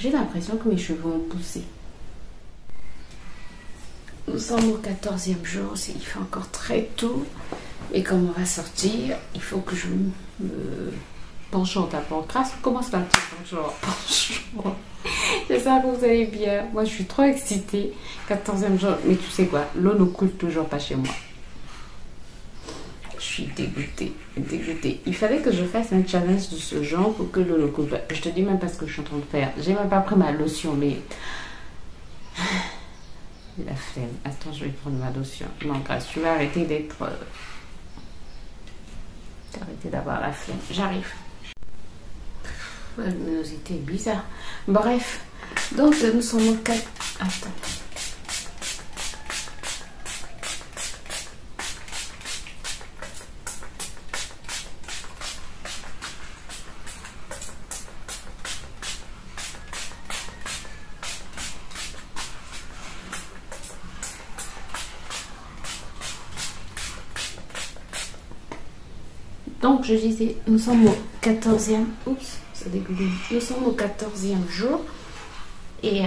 j'ai l'impression que mes cheveux ont poussé. Nous sommes au 14e jour, il fait encore très tôt. Et comme on va sortir, il faut que je me penchante à pancrasse. Comment ça va, bonjour? Bonjour. J'espère que vous allez bien. Moi, je suis trop excitée. 14e jour. Mais tu sais quoi? L'eau ne coule toujours pas chez moi. Je suis dégoûtée. Dégoûtée. Il fallait que je fasse un challenge de ce genre pour que l'eau ne coule pas. Je te dis même pas ce que je suis en train de faire. J'ai même pas pris ma lotion, mais... La flemme. Attends, je vais prendre ma lotion. Non, grâce, tu vas arrêter d'être... Arrêter d'avoir la flemme. J'arrive. La luminosité est bizarre. Bref. Donc, nous sommes au 4... Attends. Donc, je disais, nous sommes au 14e... Oups, ça dégoûte. Nous sommes au 14e jour. Et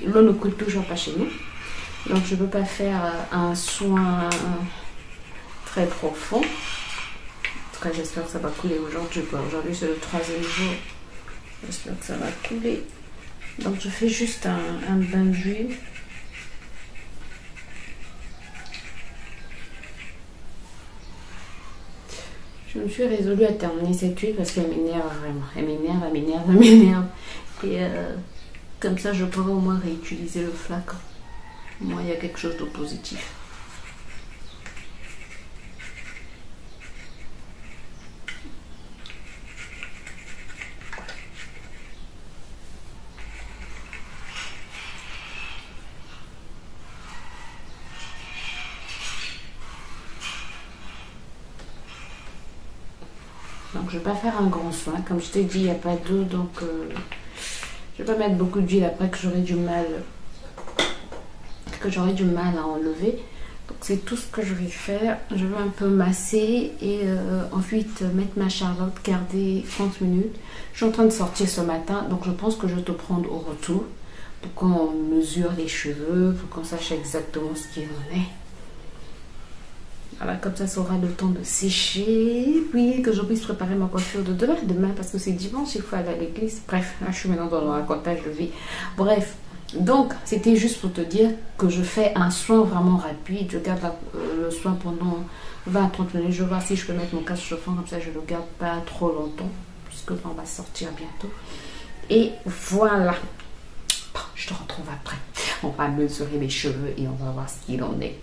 l'eau ne coule toujours pas chez nous. Donc, je ne peux pas faire un soin très profond. En tout cas, j'espère que ça va couler aujourd'hui. Aujourd'hui, c'est le 3e jour. J'espère que ça va couler. Donc, je fais juste un bain d'huile. Je me suis résolue à terminer cette huile parce qu'elle m'énerve vraiment. Elle m'énerve, elle m'énerve, elle m'énerve. Et comme ça, je pourrais au moins réutiliser le flacon. Au moins, il y a quelque chose de positif. Donc, je ne vais pas faire un grand soin. Comme je t'ai dit, il n'y a pas d'eau. Donc, je ne vais pas mettre beaucoup d'huile après que j'aurai du mal. À enlever. Donc, c'est tout ce que je vais faire. Je vais un peu masser et ensuite mettre ma Charlotte, garder 30 minutes. Je suis en train de sortir ce matin. Donc, je pense que je vais te prendre au retour pour qu'on mesure les cheveux, pour qu'on sache exactement ce qu'il en est. Voilà, comme ça aura le temps de sécher. Puis que je puisse préparer ma coiffure de demain parce que c'est dimanche, il faut aller à l'église. Bref, là, je suis maintenant dans le racontage de vie. Bref, donc c'était juste pour te dire que je fais un soin vraiment rapide. Je garde le soin pendant 20-30 minutes. Je vais voir si je peux mettre mon casque chauffant, comme ça je ne le garde pas trop longtemps. Puisque là, on va sortir bientôt. Et voilà. Bon, je te retrouve après. On va mesurer les cheveux et on va voir ce qu'il en est.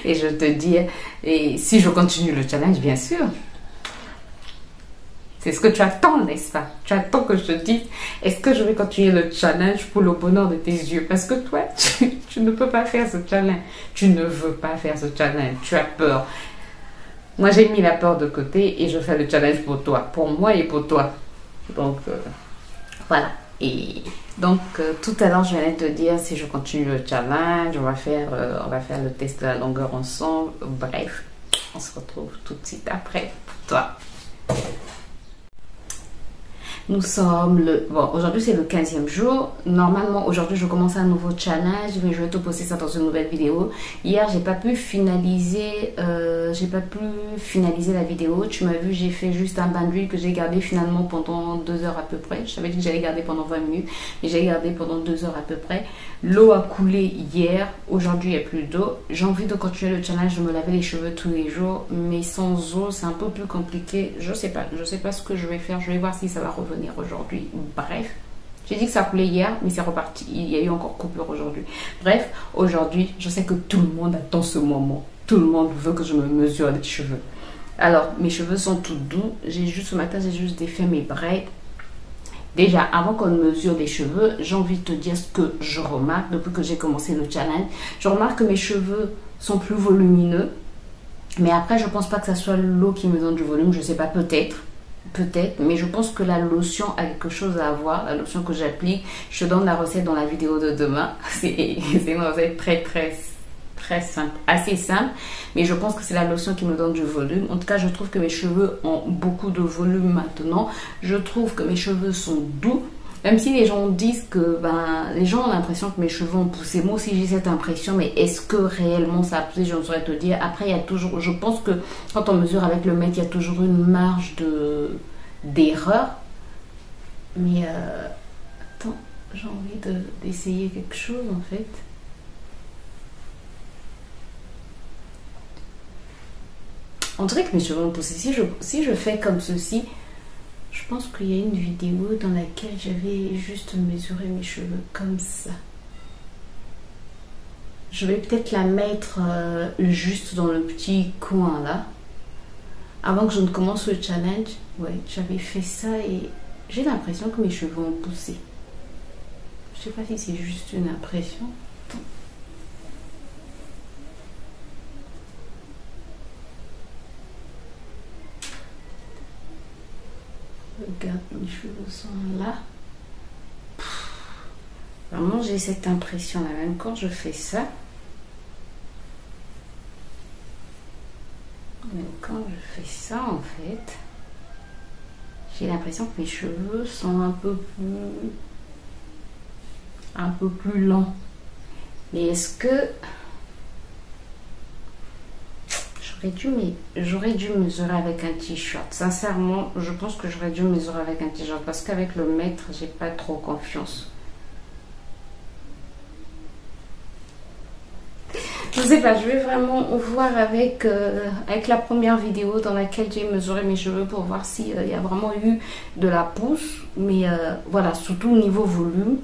Et je te dis, et si je continue le challenge, bien sûr. C'est ce que tu attends, n'est-ce pas? Tu attends que je te dise, est-ce que je vais continuer le challenge pour le bonheur de tes yeux? Parce que toi, tu ne peux pas faire ce challenge. Tu ne veux pas faire ce challenge. Tu as peur. Moi, j'ai mis la peur de côté et je fais le challenge pour toi. Pour moi et pour toi. Donc, voilà. Et donc, tout à l'heure, je viens de te dire si je continue le challenge, on va faire le test de la longueur ensemble. Bref, on se retrouve tout de suite après pour toi. Nous sommes Bon, aujourd'hui c'est le 15e jour. Normalement, aujourd'hui je commence un nouveau challenge, mais je vais te poster ça dans une nouvelle vidéo. Hier, j'ai pas pu finaliser la vidéo. Tu m'as vu, j'ai fait juste un bain d'huile que j'ai gardé finalement pendant 2 heures à peu près. Je savais que j'allais garder pendant 20 minutes, mais j'ai gardé pendant 2 heures à peu près. L'eau a coulé hier. Aujourd'hui, il n'y a plus d'eau. J'ai envie de continuer le challenge, de me laver les cheveux tous les jours, mais sans eau, c'est un peu plus compliqué. Je sais pas ce que je vais faire. Je vais voir si ça va revenir aujourd'hui. Bref, j'ai dit que ça coulait hier, mais c'est reparti. Il y a eu encore coupure aujourd'hui. Bref, aujourd'hui, je sais que tout le monde attend ce moment. Tout le monde veut que je me mesure les cheveux. Alors, mes cheveux sont tout doux. Ce matin, j'ai juste défait mes braids. Déjà, avant qu'on mesure les cheveux, j'ai envie de te dire ce que je remarque depuis que j'ai commencé le challenge. Je remarque que mes cheveux sont plus volumineux. Mais après, je pense pas que ça soit l'eau qui me donne du volume. Je sais pas, peut-être, mais je pense que la lotion a quelque chose à voir. La lotion que j'applique, je te donne la recette dans la vidéo de demain. C'est une recette très très simple, assez simple, mais je pense que c'est la lotion qui me donne du volume. En tout cas, je trouve que mes cheveux ont beaucoup de volume maintenant. Je trouve que mes cheveux sont doux. Même si les gens disent que les gens ont l'impression que mes cheveux ont poussé, moi aussi j'ai cette impression, mais est-ce que réellement ça a poussé? Je ne saurais te dire. Après, il y a toujours, je pense que quand on mesure avec le mètre, il y a toujours une marge d'erreur. Mais attends, j'ai envie d'essayer quelque chose en fait. On dirait que mes cheveux ont poussé. Si je fais comme ceci, je pense qu'il y a une vidéo dans laquelle j'avais juste mesuré mes cheveux comme ça. Je vais peut-être la mettre juste dans le petit coin là. Avant que je ne commence le challenge, ouais, j'avais fait ça et j'ai l'impression que mes cheveux ont poussé. Je sais pas si c'est juste une impression. Attends. Regarde, mes cheveux sont là. Vraiment, j'ai cette impression-là, même quand je fais ça. Même quand je fais ça, en fait, j'ai l'impression que mes cheveux sont un peu plus lents. Mais est-ce que j'aurais dû mesurer avec un t-shirt? Sincèrement, je pense que j'aurais dû mesurer avec un t-shirt parce qu'avec le mètre, j'ai pas trop confiance. Je sais pas, je vais vraiment voir avec la première vidéo dans laquelle j'ai mesuré mes cheveux pour voir s'il y a vraiment eu de la pousse. Mais voilà, surtout au niveau volume,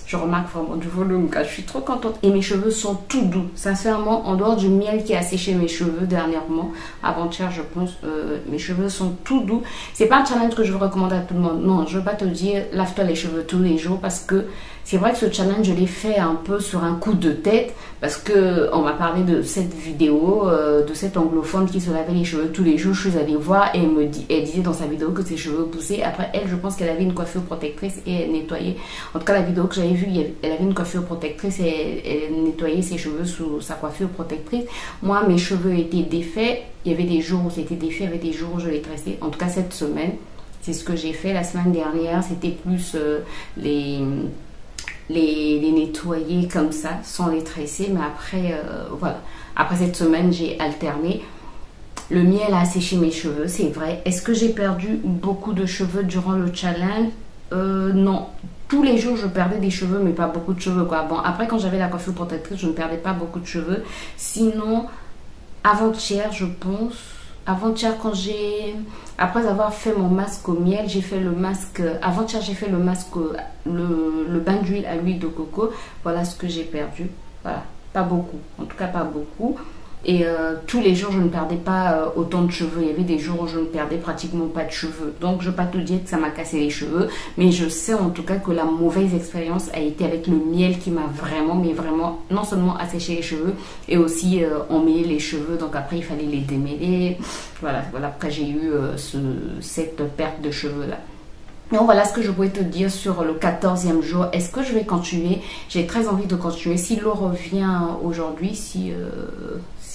je remarque vraiment du volume, car je suis trop contente. Et mes cheveux sont tout doux. Sincèrement, en dehors du miel qui a séché mes cheveux dernièrement, avant-hier, je pense, mes cheveux sont tout doux. C'est pas un challenge que je veux recommander à tout le monde. Non, je veux pas te dire, lave-toi les cheveux tous les jours parce que c'est vrai que ce challenge, je l'ai fait un peu sur un coup de tête parce que on m'a parlé de cette vidéo, de cette anglophone qui se lavait les cheveux tous les jours. Je suis allée voir et elle disait dans sa vidéo que ses cheveux poussaient. Après, elle, je pense qu'elle avait une coiffure protectrice et elle nettoyait. En tout cas, la vidéo que j'avais vue, elle avait une coiffure protectrice et elle nettoyait ses cheveux sous sa coiffure protectrice. Moi, mes cheveux étaient défaits. Il y avait des jours où c'était défait, il y avait des jours où je les tressais. En tout cas, cette semaine, c'est ce que j'ai fait. La semaine dernière, c'était plus les nettoyer comme ça, sans les tresser. Mais après, voilà. Après cette semaine, j'ai alterné. Le miel a asséché mes cheveux, c'est vrai. Est-ce que j'ai perdu beaucoup de cheveux durant le challenge? Non. Tous les jours, je perdais des cheveux, mais pas beaucoup de cheveux, quoi. Bon, après, quand j'avais la coiffure protectrice, je ne perdais pas beaucoup de cheveux. Sinon, avant-hier, je pense... Avant-hier, après avoir fait mon masque au miel, j'ai fait le masque... Avant-hier, j'ai fait le masque, le bain d'huile à l'huile de coco. Voilà ce que j'ai perdu. Voilà, pas beaucoup. En tout cas, pas beaucoup. Et tous les jours, je ne perdais pas autant de cheveux. Il y avait des jours où je ne perdais pratiquement pas de cheveux. Donc, je ne vais pas te dire que ça m'a cassé les cheveux. Mais je sais en tout cas que la mauvaise expérience a été avec le miel qui m'a vraiment, mais vraiment, non seulement asséché les cheveux, et aussi emmêlé les cheveux. Donc, après, il fallait les démêler. Voilà, après, j'ai eu cette perte de cheveux-là. Donc voilà ce que je pouvais te dire sur le 14e jour. Est-ce que je vais continuer? J'ai très envie de continuer. Si l'eau revient aujourd'hui, si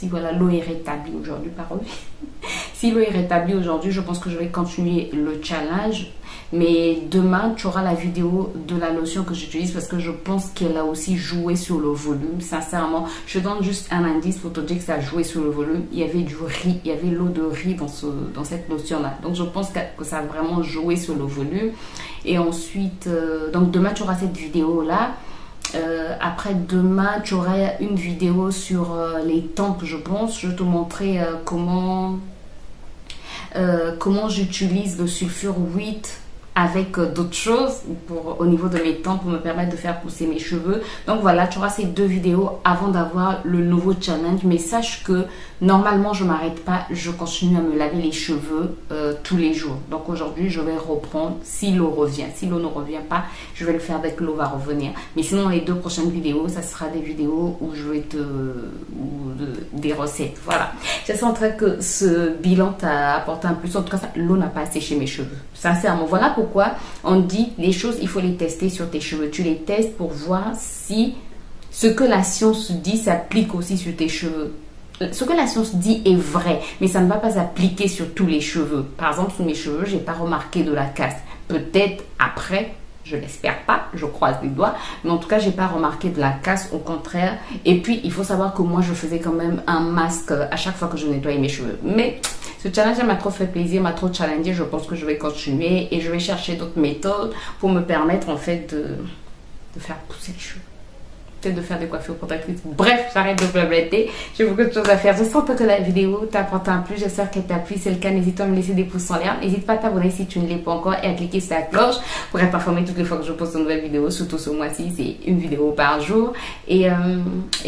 voilà, l'eau est rétablie aujourd'hui, pas revient. Si l'eau est rétablie aujourd'hui, je pense que je vais continuer le challenge. Mais demain, tu auras la vidéo de la lotion que j'utilise parce que je pense qu'elle a aussi joué sur le volume. Sincèrement, je donne juste un indice pour te dire que ça a joué sur le volume. Il y avait du riz, il y avait l'eau de riz dans cette lotion-là. Donc, je pense que ça a vraiment joué sur le volume. Et ensuite, donc demain, tu auras cette vidéo-là. Après demain, tu auras une vidéo sur les tempes, je pense. Je vais te montrer comment j'utilise le sulfure 8 avec d'autres choses au niveau de mes tempes pour me permettre de faire pousser mes cheveux. Donc voilà, tu auras ces deux vidéos avant d'avoir le nouveau challenge. Mais sache que normalement, je ne m'arrête pas. Je continue à me laver les cheveux tous les jours. Donc aujourd'hui, je vais reprendre si l'eau revient. Si l'eau ne revient pas, je vais le faire dès que l'eau va revenir. Mais sinon, les deux prochaines vidéos, ça sera des vidéos où je vais des recettes. Voilà. J'espère que ce bilan t'a apporté un plus. En tout cas, l'eau n'a pas asséché mes cheveux. Sincèrement, voilà pourquoi on dit les choses, il faut les tester sur tes cheveux. Tu les testes pour voir si Ce que la science dit s'applique aussi sur tes cheveux. Ce que la science dit est vrai, mais ça ne va pas s'appliquer sur tous les cheveux. Par exemple, sur mes cheveux, j'ai pas remarqué de la casse. Peut-être après, je l'espère pas, je croise les doigts, mais en tout cas, j'ai pas remarqué de la casse, au contraire. Et puis, il faut savoir que moi, je faisais quand même un masque à chaque fois que je nettoyais mes cheveux. Mais ce challenge m'a trop fait plaisir, m'a trop challengé. Je pense que je vais continuer et je vais chercher d'autres méthodes pour me permettre en fait de faire pousser les cheveux. De faire des coiffures protectrices. Bref, j'arrête de blablater. J'ai beaucoup de choses à faire. J'espère que la vidéo t'apporte un plus. J'espère qu'elle t'a plu. Si c'est le cas, n'hésite pas à me laisser des pouces en l'air. N'hésite pas à t'abonner si tu ne l'es pas encore et à cliquer sur la cloche pour être informé toutes les fois que je poste une nouvelle vidéo. Surtout ce mois-ci, c'est une vidéo par jour. Et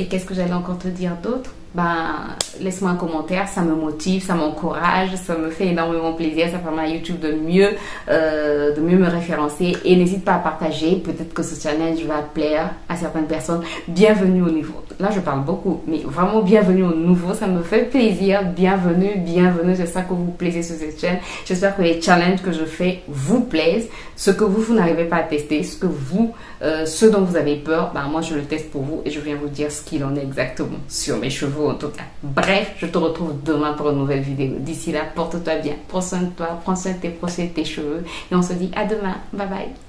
qu'est-ce que j'allais encore te dire d'autre? Ben, laisse-moi un commentaire, ça me motive, ça m'encourage, ça me fait énormément plaisir, ça permet à YouTube de mieux me référencer et n'hésite pas à partager, peut-être que ce challenge va plaire à certaines personnes. Bienvenue au nouveau. Là, je parle beaucoup, mais vraiment bienvenue au nouveau, ça me fait plaisir. Bienvenue, bienvenue. J'espère que vous plaisez sur cette chaîne. J'espère que les challenges que je fais vous plaisent. Ce que vous n'arrivez pas à tester, ce dont vous avez peur, ben moi je le teste pour vous et je viens vous dire ce qu'il en est exactement sur mes cheveux en tout cas. Bref, je te retrouve demain pour une nouvelle vidéo. D'ici là, porte-toi bien, prends soin de toi, prends soin de tes cheveux et on se dit à demain. Bye bye.